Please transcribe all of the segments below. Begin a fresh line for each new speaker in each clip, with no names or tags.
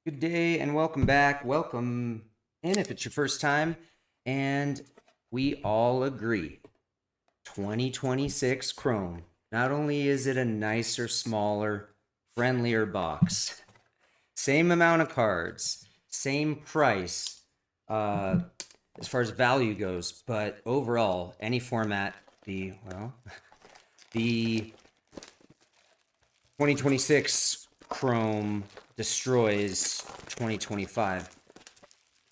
Good day and welcome back. Welcome in if it's your first time. And we all agree 2026 Chrome. Not only is it a nicer, smaller, friendlier box, same amount of cards, same price as far as value goes, but overall, any format, the 2026 Chrome destroys 2025.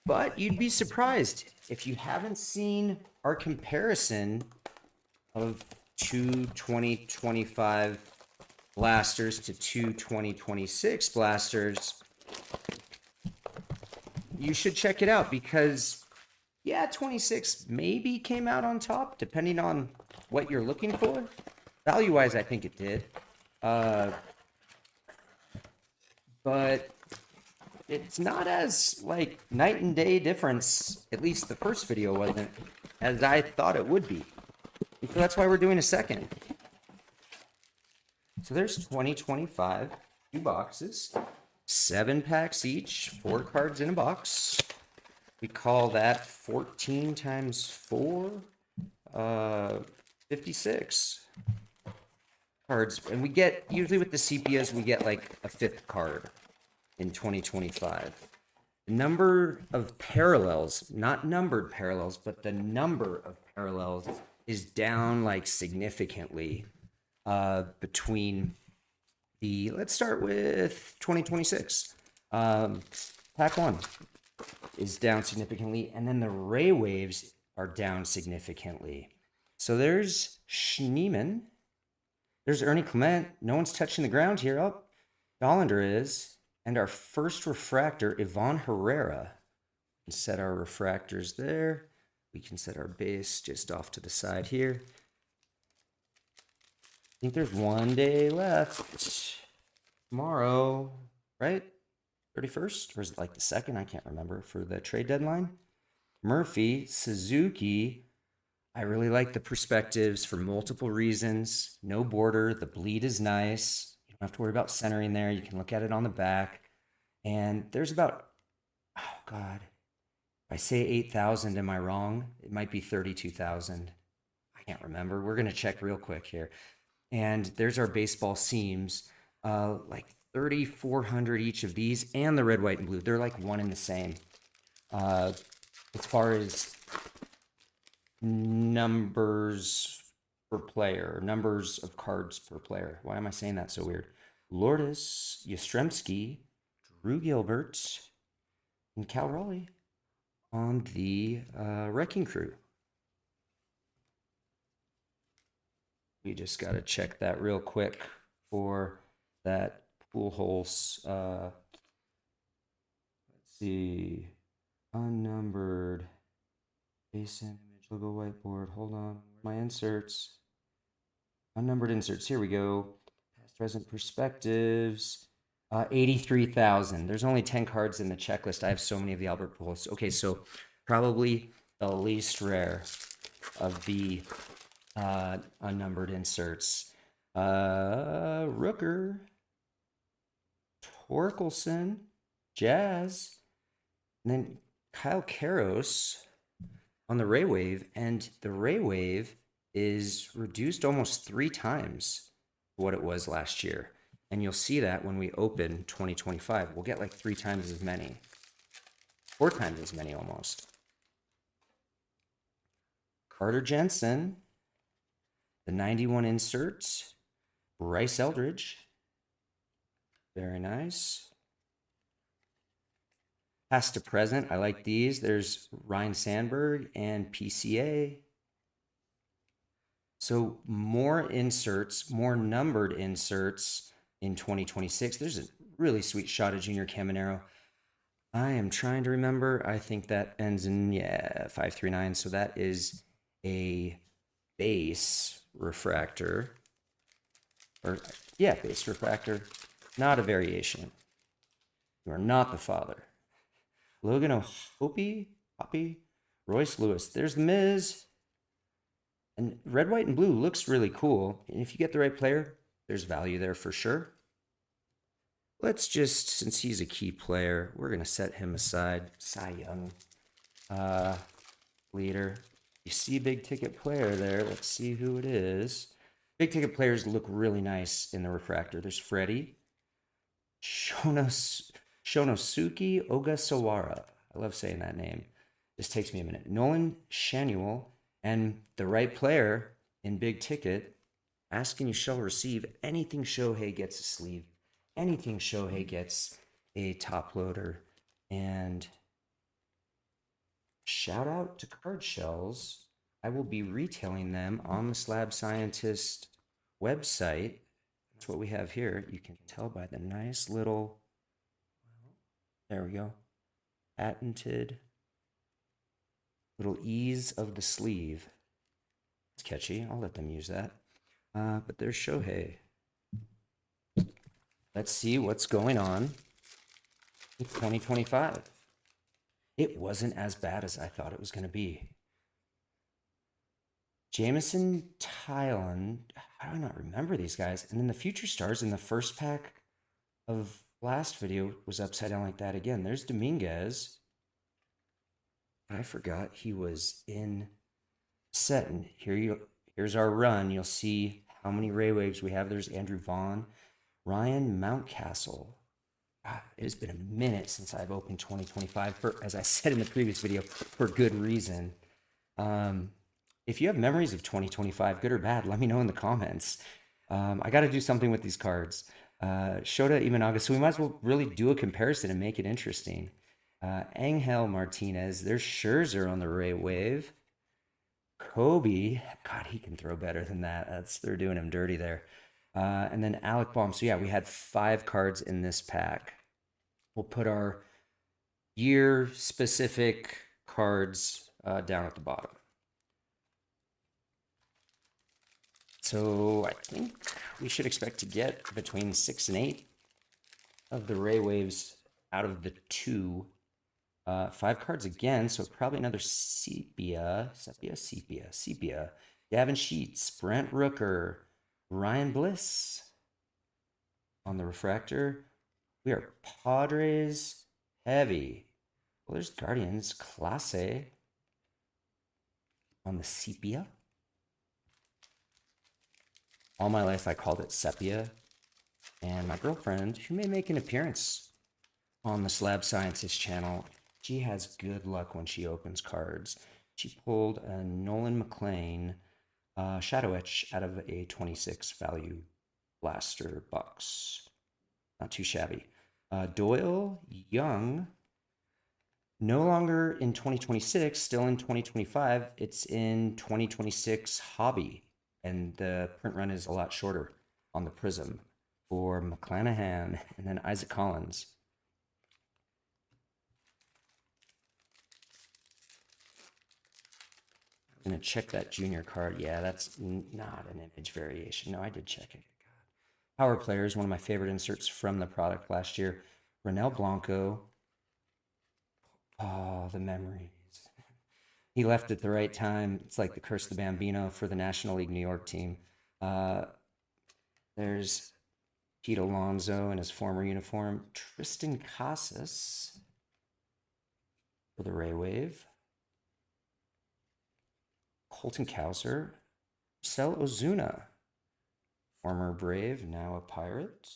But you'd be surprised if you haven't seen our comparison of two 2025 blasters to two 2026 blasters. You should check it out because, yeah, 26 maybe came out on top, depending on what you're looking for. Value-wise, I think it did. But it's not as like night and day difference, at least the first video wasn't, as I thought it would be. So that's why we're doing a second. So there's 2025, 2 boxes, 7 packs each, 4 cards in a box. We call that 14 times 4, 56 cards. And we get, usually with the Sepias, we get like a 5th card in 2025. The number of parallels, not numbered parallels, but the number of parallels is down like significantly between the, let's start with 2026. Pack 1 is down significantly, and then the Ray Waves are down significantly. So there's Schneemann. There's Ernie Clement. No one's touching the ground here. Oh, Dollander is. And our first refractor, Ivan Herrera. We can set our refractors there. We can set our base just off to the side here. I think there's 1 day left. Tomorrow, right? 31st? Or is it like the 2nd? I can't remember. For the trade deadline. Murphy, Suzuki. I really like the perspectives for multiple reasons. No border. The bleed is nice. You don't have to worry about centering there. You can look at it on the back. And there's about, oh God, if I say 8,000, am I wrong? It might be 32,000. I can't remember. We're going to check real quick here. And there's our baseball seams, like 3,400 each of these, and the red, white, and blue. They're like one and the same. As far as numbers per player, numbers of cards per player. Why am I saying that so weird? Lourdes, Yastrzemski, Drew Gilbert, and Cal Raleigh on the Wrecking Crew. We just got to check that real quick for that pool holes. Let's see. Unnumbered. Base image, logo, whiteboard. Hold on. My inserts. Unnumbered inserts. Here we go. Past, present perspectives. 83,000. There's only 10 cards in the checklist. I have so many of the Albert Pujols. Okay, so probably the least rare of the unnumbered inserts. Rooker, Torkelson, Jazz, and then Kyle Karros on the Ray Wave, and the Ray Wave is reduced almost 3 times what it was last year. And you'll see that when we open 2025. We'll get like 3 times as many. 4 times as many almost. Carter Jensen, the 91 insert. Bryce Eldridge. Very nice. Past to present, I like these. There's Ryne Sandberg and PCA. So more inserts, more numbered inserts in 2026. There's a really sweet shot of Junior Caminero. I am trying to remember. I think that ends in, 539. So that is a base refractor. Or, base refractor. Not a variation. You are not the father. Logan Hoppy, Royce Lewis. There's the Miz. And red, white, and blue looks really cool. And if you get the right player, there's value there for sure. let's just, since he's a key player, we're going to set him aside. Cy Young leader. You see big ticket player there. Let's see who it is. Big ticket players look really nice in the refractor. There's Freddie, Shonosuke Ogasawara. I love saying that name. This takes me a minute. Nolan Shanuel, and the right player in big ticket. Asking you shall receive. Anything Shohei gets a sleeve. Anything Shohei gets a top loader. And shout out to Card Shells. I will be retailing them on the Slab Scientist website. That's what we have here. You can tell by the nice little, there we go, patented little ease of the sleeve. It's catchy. I'll let them use that. But there's Shohei. Let's see what's going on in 2025. It wasn't as bad as I thought it was going to be. Jameson, Thailand. How do I not remember these guys? And then the Future Stars in the first pack of last video was upside down like that again. There's Dominguez. I forgot he was in set. And here's our run. You'll see how many Ray Waves we have. There's Andrew Vaughn, Ryan Mountcastle. It has been a minute since I've opened 2025, for, as I said in the previous video, for good reason. If you have memories of 2025, good or bad, let me know in the comments. I got to do something with these cards. Shota Imanaga, so we might as well really do a comparison and make it interesting. Angel Martinez, there's Scherzer on the Ray Wave. Kobe, God, he can throw better than that. They're doing him dirty there. And then Alec Baum. So yeah, we had 5 cards in this pack. We'll put our year-specific cards down at the bottom. So I think we should expect to get between 6 and 8 of the Ray Waves out of the 2. 5 cards again, so probably another Sepia. Gavin Sheets, Brent Rooker, Ryan Bliss on the Refractor. We are Padres heavy. Well, there's Guardians, Clase on the Sepia. All my life I called it Sepia. And my girlfriend, who may make an appearance on the Slab Scientist channel, she has good luck when she opens cards. She pulled a Nolan McClanahan Shadow Etch out of a 26 value blaster box. Not too shabby. Doyle Young, no longer in 2026, still in 2025. It's in 2026 Hobby, and the print run is a lot shorter on the Prism for McClanahan, and then Isaac Collins. I'm going to check that junior card. Yeah, that's not an image variation. No, I did check it. Power Players, one of my favorite inserts from the product last year. Ronel Blanco. Oh, the memories. He left at the right time. It's like the curse of the Bambino for the National League New York team. There's Pete Alonso in his former uniform. Tristan Casas for the Ray Wave. Colton Cowser. Marcel Ozuna. Former Brave, now a Pirate.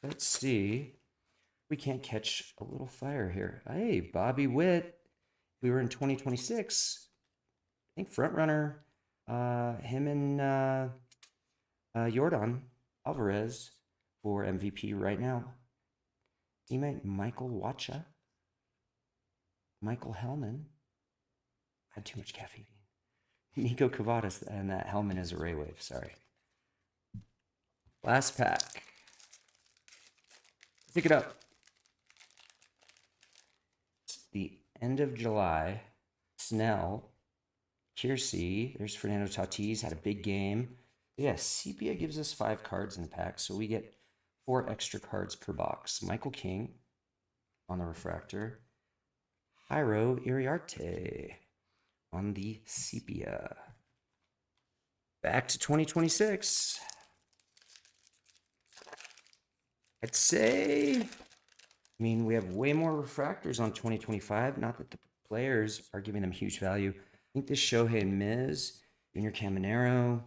Let's see. We can't catch a little fire here. Hey, Bobby Witt. We were in 2026. I think front runner. Him and Yordan Alvarez for MVP right now. Teammate Michael Wacha. Michael Helman. Had too much caffeine. Nico Cavadas, and that Helman is a Ray Wave. Sorry. Last pack. Pick it up. It's the end of July. Snell. Kiersey. There's Fernando Tatís. Had a big game. Yeah, Sepia gives us 5 cards in the pack, so we get 4 extra cards per box. Michael King on the Refractor. Jairo Iriarte on the Sepia. Back to 2026. I'd say, I mean, we have way more refractors on 2025. Not that the players are giving them huge value. I think this Shohei and Miz, Junior Caminero,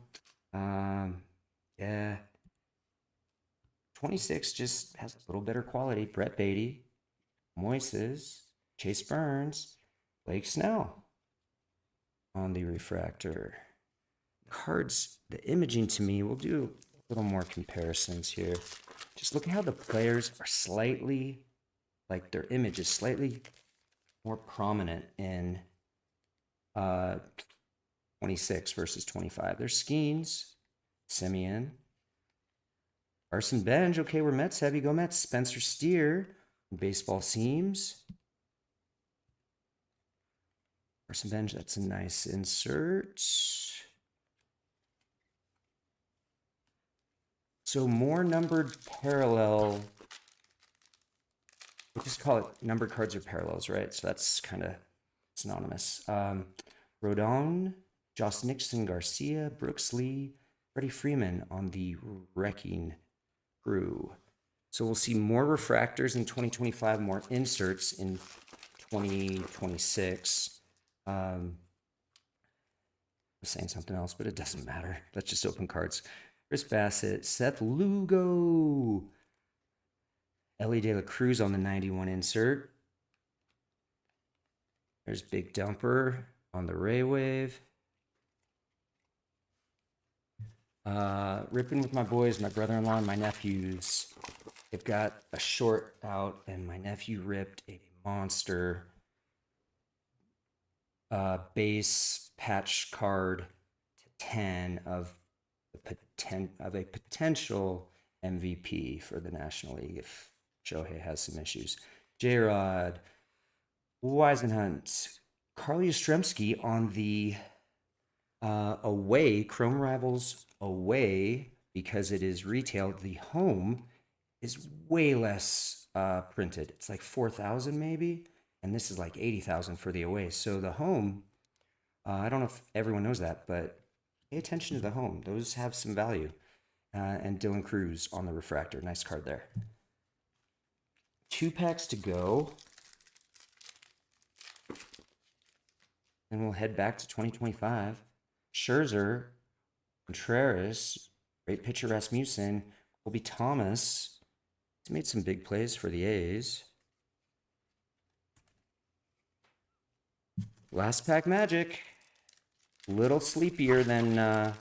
yeah. 26 just has a little better quality. Brett Beatty, Moises, Chase Burns, Blake Snell on the refractor. Cards, the imaging to me, we'll do a little more comparisons here. Just look at how the players are slightly, like their image is slightly more prominent in 26 versus 25. There's Skeens, Semien, Carson Benj. Okay, we're Mets heavy. Go Mets. Spencer Steer, baseball seams. Carson Benj, that's a nice insert. So more numbered parallel. We just call it numbered cards or parallels, right? So that's kind of synonymous. Rodon, Josh Nixon, Garcia, Brooks Lee, Freddie Freeman on the wrecking crew. So we'll see more refractors in 2025, more inserts in 2026. I was saying something else, but it doesn't matter. Let's just open cards. Chris Bassett, Seth Lugo, Ellie De La Cruz on the 91 insert. There's Big Dumper on the Ray Wave. Ripping with my boys, my brother-in-law and my nephews. They've got a short out, and my nephew ripped a monster base patch card to 10 of a potential MVP for the National League if Shohei has some issues. J-Rod, Weisenhunt, Carly Yastrzemski on the away, Chrome Rivals away, because it is retail. The home is way less printed. It's like 4,000 maybe, and this is like 80,000 for the away. So the home, I don't know if everyone knows that, but pay attention to the home. Those have some value. And Dylan Cruz on the refractor. Nice card there. 2 packs to go. And we'll head back to 2025. Scherzer, Contreras, great pitcher Rasmussen, Colby Thomas. He's made some big plays for the A's. Last pack magic. Little sleepier than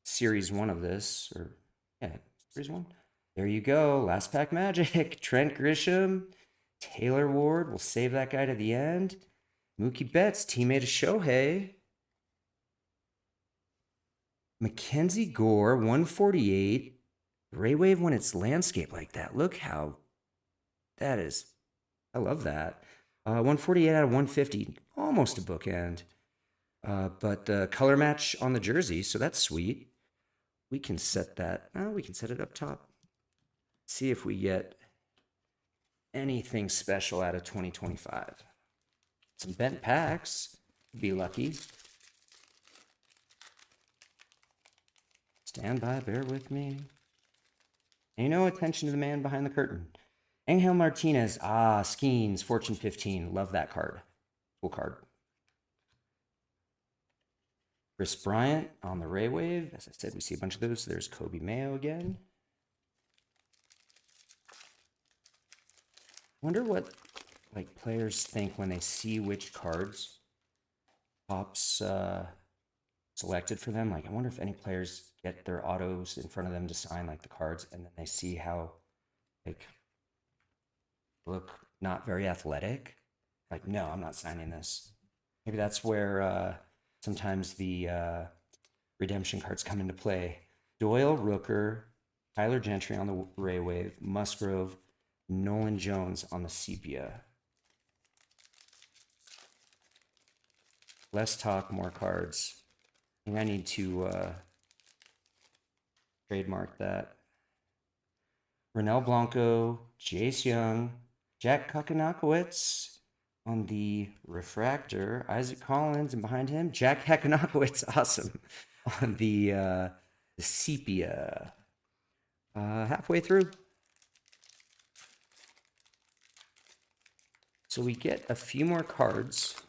Series 1 of this. Or, yeah, Series 1. There you go. Last pack magic. Trent Grisham, Taylor Ward. We'll save that guy to the end. Mookie Betts, teammate of Shohei. Mackenzie Gore, 148. Ray Wave when it's landscape like that. Look how that is. I love that. 148 out of 150. Almost a bookend. But the color match on the jersey, so that's sweet. We can set that. We can set it up top. See if we get anything special out of 2025. Some bent packs. Be lucky. Stand by, bear with me. Pay no attention to the man behind the curtain. Angel Martinez. Skeens, Fortune 15. Love that card. Cool card. Chris Bryant on the Ray Wave. As I said, we see a bunch of those. There's Kobe Mayo again. Wonder what players think when they see which cards TOPPS selected for them. I wonder if any players get their autos in front of them to sign the cards, and then they see how look not very athletic. No, I'm not signing this. Maybe that's where sometimes the redemption cards come into play. Doyle, Rooker, Tyler Gentry on the Ray Wave, Musgrove, Nolan Jones on the Sepia. Less talk, more cards. I think I need to trademark that. Renell Blanco, Jace Young, Jack Kakanakowicz, on the Refractor, Isaac Collins, and behind him, Jack Hackenakowitz. Awesome. On the Sepia. Halfway through. So we get a few more cards.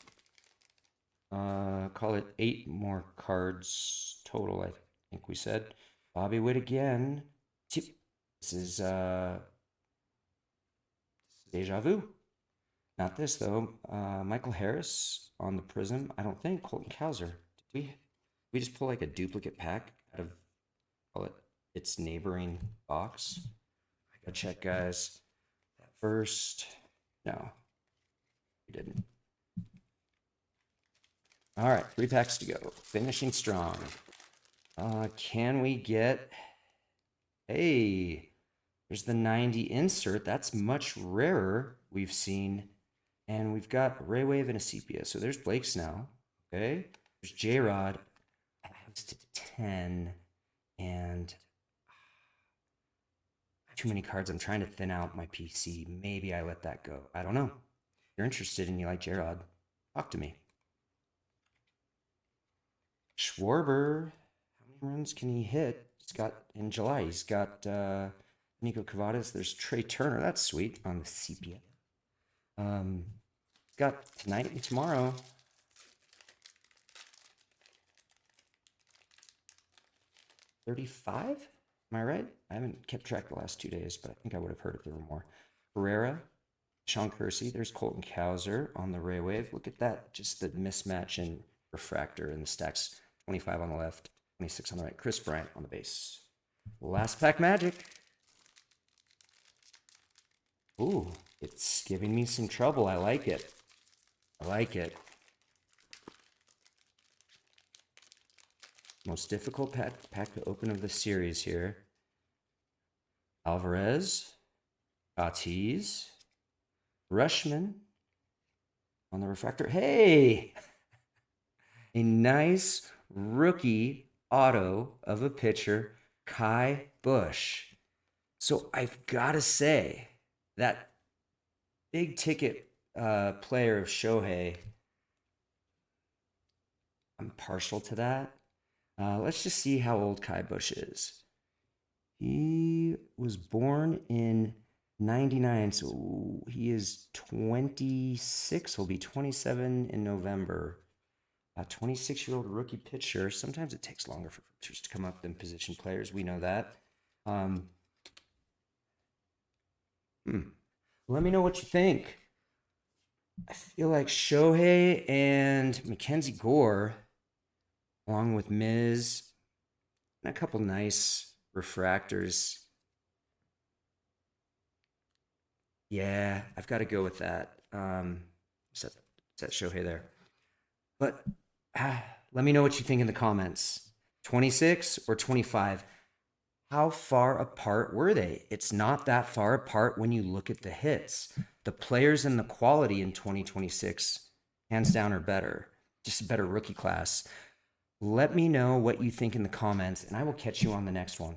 Call it 8 more cards total, I think we said. Bobby Witt again. This is Deja Vu. Not this, though. Michael Harris on the Prism. I don't think. Colton Cowser. Did we just pull like a duplicate pack out of, call it, its neighboring box? I gotta check, guys. That first. No. We didn't. All right, 3 packs to go. Finishing strong. Can we get... Hey, there's the 90 insert. That's much rarer we've seen. And we've got Ray Wave and a Sepia. So there's Blake's now. Okay. There's J-Rod. I have to 10. And too many cards. I'm trying to thin out my PC. Maybe I let that go. I don't know. If you're interested and you like J-Rod, talk to me. Schwarber. How many runs can he hit? He's got, in July, he's got Nico Cavadas. There's Trey Turner. That's sweet on the Sepia. He's got tonight and tomorrow. $35? Am I right? I haven't kept track the last 2 days, but I think I would have heard if there were more. Herrera, Sean Kersey. There's Colton Cowser on the Ray Wave. Look at that. Just the mismatch in Refractor and the stacks. 25 on the left, 26 on the right. Chris Bryant on the base. Last pack magic. Ooh, it's giving me some trouble. I like it. I like it. Most difficult pack to open of the series here. Alvarez, Tatís, Rushman on the Refractor. Hey! A nice rookie auto of a pitcher, Kai Bush. So I've got to say, that big ticket player of Shohei, I'm partial to that. Let's just see how old Kai Bush is. He was born in 99, so he is 26. He'll be 27 in November. A 26-year-old rookie pitcher. Sometimes it takes longer for pitchers to come up than position players. We know that. Let me know what you think. I feel like Shohei and Mackenzie Gore, along with Miz, and a couple nice refractors. Yeah, I've got to go with that. Set Shohei there. But let me know what you think in the comments. 26 or 25? How far apart were they? It's not that far apart when you look at the hits. The players and the quality in 2026, hands down, are better. Just a better rookie class. Let me know what you think in the comments, and I will catch you on the next one.